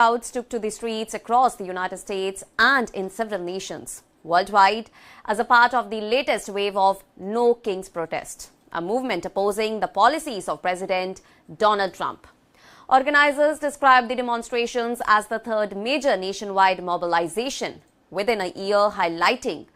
Crowds took to the streets across the United States and in several nations worldwide as a part of the latest wave of No Kings protest, a movement opposing the policies of President Donald Trump. Organizers described the demonstrations as the third major nationwide mobilization within a year, highlighting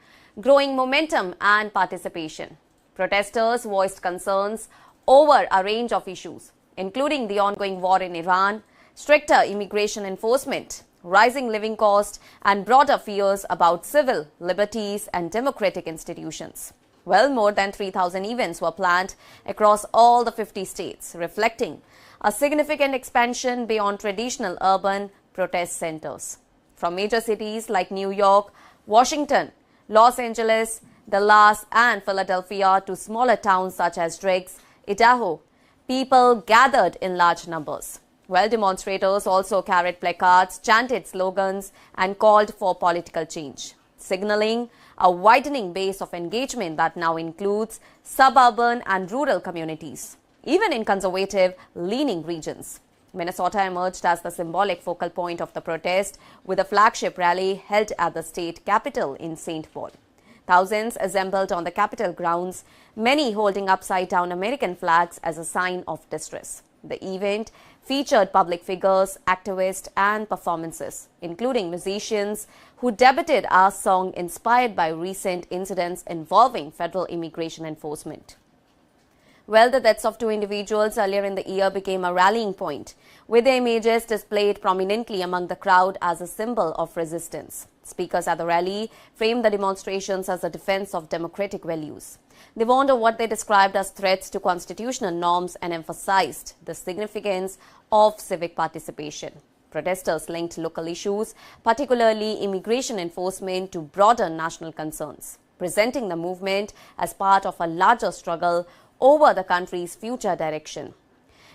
growing momentum and participation. Protesters voiced concerns over a range of issues, including the ongoing war in Iran, stricter immigration enforcement, rising living costs, and broader fears about civil liberties and democratic institutions. Well, more than 3,000 events were planned across all the 50 states, reflecting a significant expansion beyond traditional urban protest centers. From major cities like New York, Washington, Los Angeles, Dallas, and Philadelphia to smaller towns such as Driggs, Idaho, people gathered in large numbers. Well, demonstrators also carried placards, chanted slogans, and called for political change, signaling a widening base of engagement that now includes suburban and rural communities, even in conservative-leaning regions. Minnesota emerged as the symbolic focal point of the protest, with a flagship rally held at the state capitol in St. Paul. Thousands assembled on the Capitol grounds, many holding upside-down American flags as a sign of distress. The event featured public figures, activists, and performances, including musicians who debuted a song inspired by recent incidents involving federal immigration enforcement. Well, the deaths of two individuals earlier in the year became a rallying point, with their images displayed prominently among the crowd as a symbol of resistance. Speakers at the rally framed the demonstrations as a defense of democratic values. They warned of what they described as threats to constitutional norms and emphasized the significance of civic participation. Protesters linked local issues, particularly immigration enforcement, to broader national concerns, presenting the movement as part of a larger struggle over the country's future direction.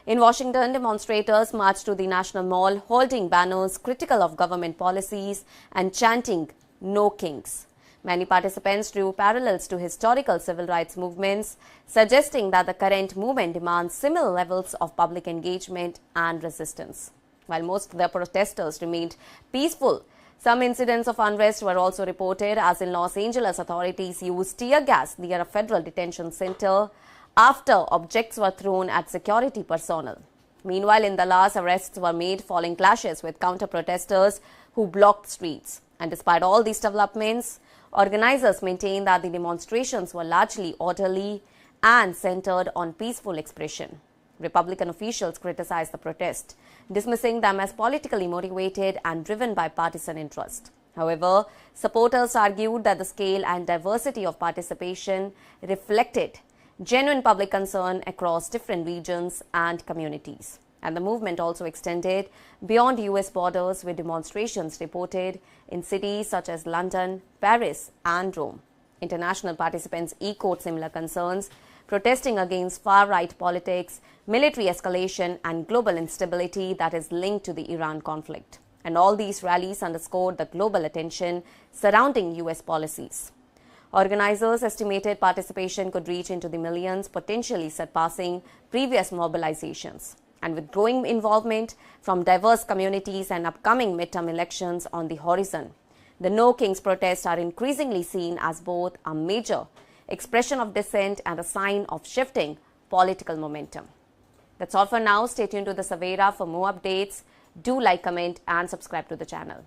In Washington, demonstrators marched to the National Mall, holding banners critical of government policies and chanting "No Kings." Many participants drew parallels to historical civil rights movements, suggesting that the current movement demands similar levels of public engagement and resistance. While most of the protesters remained peaceful, some incidents of unrest were also reported, as in Los Angeles, authorities used tear gas near a federal detention center after objects were thrown at security personnel. Meanwhile, in Dallas, arrests were made following clashes with counter-protesters who blocked streets. And despite all these developments, organizers maintain that the demonstrations were largely orderly and centered on peaceful expression. Republican officials criticized the protest, dismissing them as politically motivated and driven by partisan interest. However, supporters argued that the scale and diversity of participation reflected genuine public concern across different regions and communities. And the movement also extended beyond U.S. borders, with demonstrations reported in cities such as London, Paris, and Rome. International participants echoed similar concerns, protesting against far-right politics, military escalation, and global instability that is linked to the Iran conflict. And all these rallies underscored the global attention surrounding U.S. policies. Organizers estimated participation could reach into the millions, potentially surpassing previous mobilizations. And with growing involvement from diverse communities and upcoming midterm elections on the horizon, the No Kings protests are increasingly seen as both a major expression of dissent and a sign of shifting political momentum. That's all for now. Stay tuned to the Savera for more updates. Do like, comment, and subscribe to the channel.